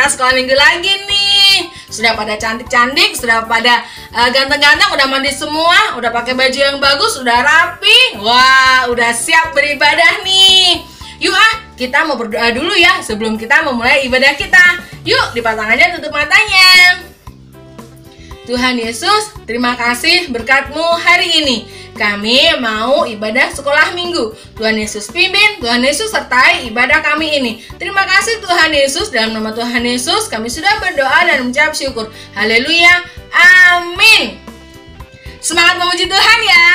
kita sekolah minggu lagi nih. Sudah pada cantik-cantik, sudah pada ganteng-ganteng, udah mandi semua, udah pakai baju yang bagus, udah rapi. Wah, udah siap beribadah nih. Yuk kita mau berdoa dulu ya sebelum kita memulai ibadah kita. Yuk, dipasang aja, tutup matanya. Tuhan Yesus, terima kasih berkat-Mu hari ini. Kami mau ibadah sekolah minggu. Tuhan Yesus pimpin, Tuhan Yesus sertai ibadah kami ini. Terima kasih Tuhan Yesus, dalam nama Tuhan Yesus kami sudah berdoa dan mengucap syukur. Haleluya, amin. Semangat memuji Tuhan ya.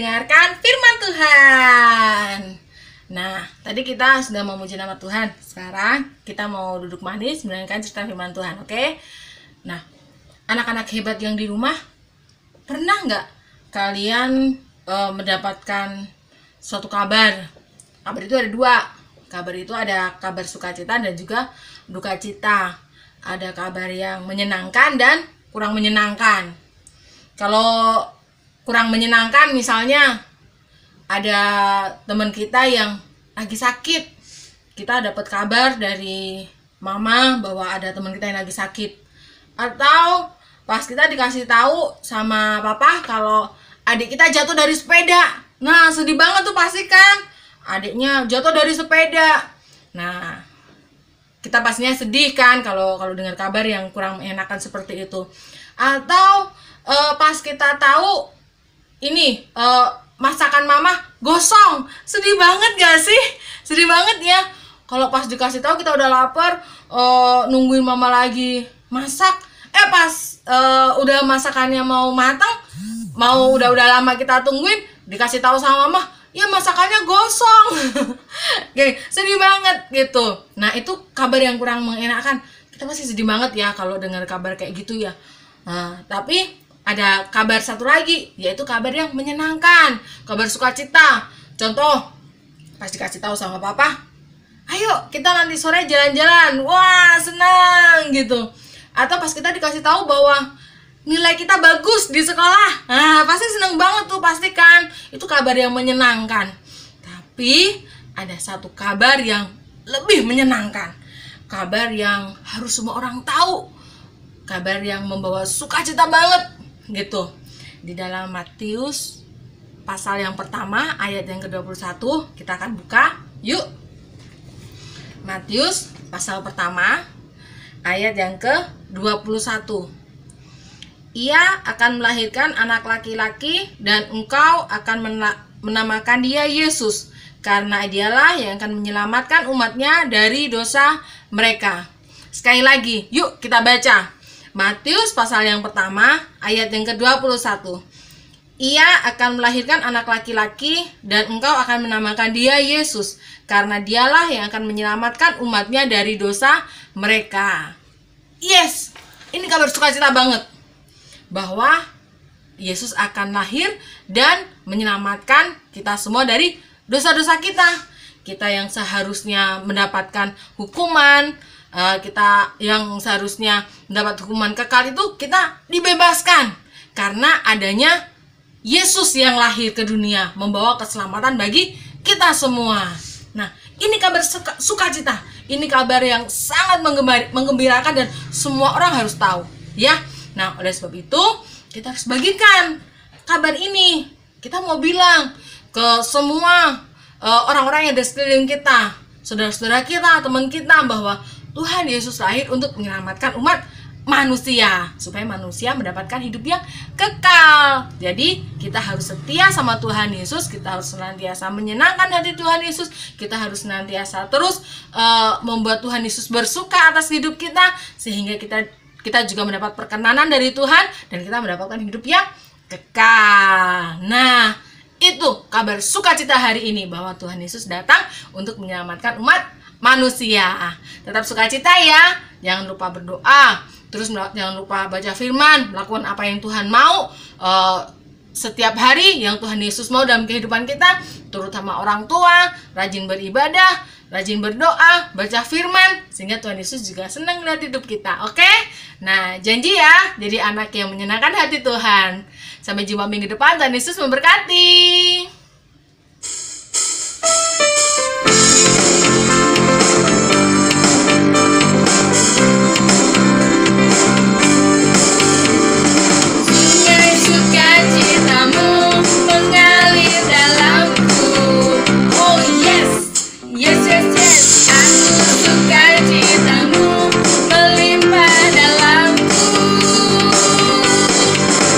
mendengarkan firman Tuhan. Nah, tadi kita sudah memuji nama Tuhan. Sekarang kita mau duduk manis mendengarkan cerita firman Tuhan, oke? Nah, anak-anak hebat yang di rumah, pernah nggak kalian mendapatkan suatu kabar? Kabar itu ada dua. Kabar itu ada kabar sukacita dan juga duka cita. Ada kabar yang menyenangkan dan kurang menyenangkan. Kalau kurang menyenangkan, misalnya ada teman kita yang lagi sakit, kita dapat kabar dari mama bahwa ada teman kita yang lagi sakit. Atau pas kita dikasih tahu sama papa kalau adik kita jatuh dari sepeda. Nah, sedih banget tuh pasti kan, adiknya jatuh dari sepeda. Nah, kita pastinya sedih kan kalau dengar kabar yang kurang mengenakan seperti itu. Atau pas kita tahu ini masakan mama gosong, sedih banget gak sih? Sedih banget ya. Kalau pas dikasih tahu kita udah lapar, nungguin mama lagi masak, pas udah masakannya mau matang, udah lama kita tungguin, dikasih tahu sama mama, ya masakannya gosong. Oke, sedih banget gitu. Nah, itu kabar yang kurang mengenakan. Kita pasti sedih banget ya kalau dengar kabar kayak gitu ya. Nah, tapi ada kabar satu lagi, yaitu kabar yang menyenangkan, kabar sukacita. Contoh, pas dikasih tahu sama papa, ayo kita nanti sore jalan-jalan, wah senang gitu. Atau pas kita dikasih tahu bahwa nilai kita bagus di sekolah, nah pasti seneng banget tuh, pasti kan. Itu kabar yang menyenangkan. Tapi ada satu kabar yang lebih menyenangkan, kabar yang harus semua orang tahu, kabar yang membawa sukacita banget gitu. Di dalam Matius pasal yang pertama ayat yang ke-21, kita akan buka yuk. Matius pasal pertama ayat yang ke-21. Ia akan melahirkan anak laki-laki dan engkau akan menamakan dia Yesus, karena dialah yang akan menyelamatkan umatnya dari dosa mereka. Sekali lagi, yuk kita baca. Matius pasal yang pertama ayat yang ke-21. Ia akan melahirkan anak laki-laki dan engkau akan menamakan dia Yesus, karena dialah yang akan menyelamatkan umatnya dari dosa mereka. Yes, ini kabar sukacita banget, bahwa Yesus akan lahir dan menyelamatkan kita semua dari dosa-dosa kita. Kita yang seharusnya mendapatkan hukuman, kita yang seharusnya mendapat hukuman kekal, itu kita dibebaskan karena adanya Yesus yang lahir ke dunia membawa keselamatan bagi kita semua. Nah, ini kabar sukacita. Ini kabar yang sangat menggembirakan dan semua orang harus tahu, ya. Nah, oleh sebab itu kita harus bagikan kabar ini. Kita mau bilang ke semua orang-orang yang ada sekeliling kita, saudara-saudara kita, teman kita, bahwa Tuhan Yesus lahir untuk menyelamatkan umat manusia, supaya manusia mendapatkan hidup yang kekal. Jadi kita harus setia sama Tuhan Yesus, kita harus senantiasa menyenangkan hati Tuhan Yesus, kita harus senantiasa terus membuat Tuhan Yesus bersuka atas hidup kita, sehingga kita juga mendapat perkenanan dari Tuhan dan kita mendapatkan hidup yang kekal. Nah, itu kabar sukacita hari ini, bahwa Tuhan Yesus datang untuk menyelamatkan umat manusia. Tetap sukacita ya, jangan lupa berdoa, terus jangan lupa baca firman, melakukan apa yang Tuhan mau setiap hari, yang Tuhan Yesus mau dalam kehidupan kita, terutama orang tua, rajin beribadah, rajin berdoa, baca firman, sehingga Tuhan Yesus juga senang lihat hidup kita. Oke? Nah, janji ya, jadi anak yang menyenangkan hati Tuhan. Sampai jumpa minggu depan, Tuhan Yesus memberkati.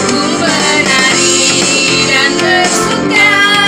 Ku menari dan bersuka.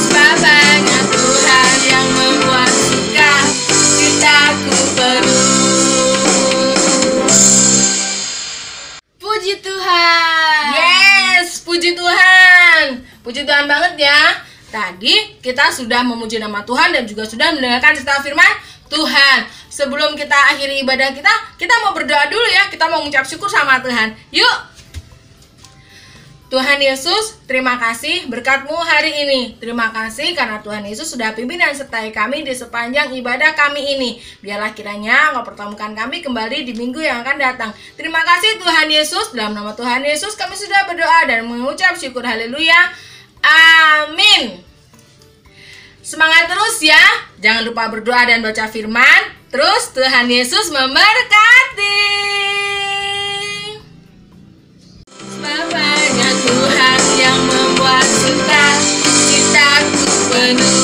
Sebab banyak Tuhan yang membuat suka citaku penuh. Puji Tuhan. Yes, puji Tuhan. Puji Tuhan banget ya. Tadi kita sudah memuji nama Tuhan dan juga sudah mendengarkan cerita firman Tuhan. Sebelum kita akhiri ibadah kita mau berdoa dulu ya. Kita mau mengucap syukur sama Tuhan. Yuk. Tuhan Yesus, terima kasih berkat-Mu hari ini. Terima kasih karena Tuhan Yesus sudah pimpin dan sertai kami di sepanjang ibadah kami ini. Biarlah kiranya Engkau pertemukan kami kembali di minggu yang akan datang. Terima kasih Tuhan Yesus. Dalam nama Tuhan Yesus kami sudah berdoa dan mengucap syukur. Haleluya. Amin. Semangat terus ya. Jangan lupa berdoa dan baca firman. Terus Tuhan Yesus memberkati. Sebab banyak Tuhan yang membuat suka citaku penuh.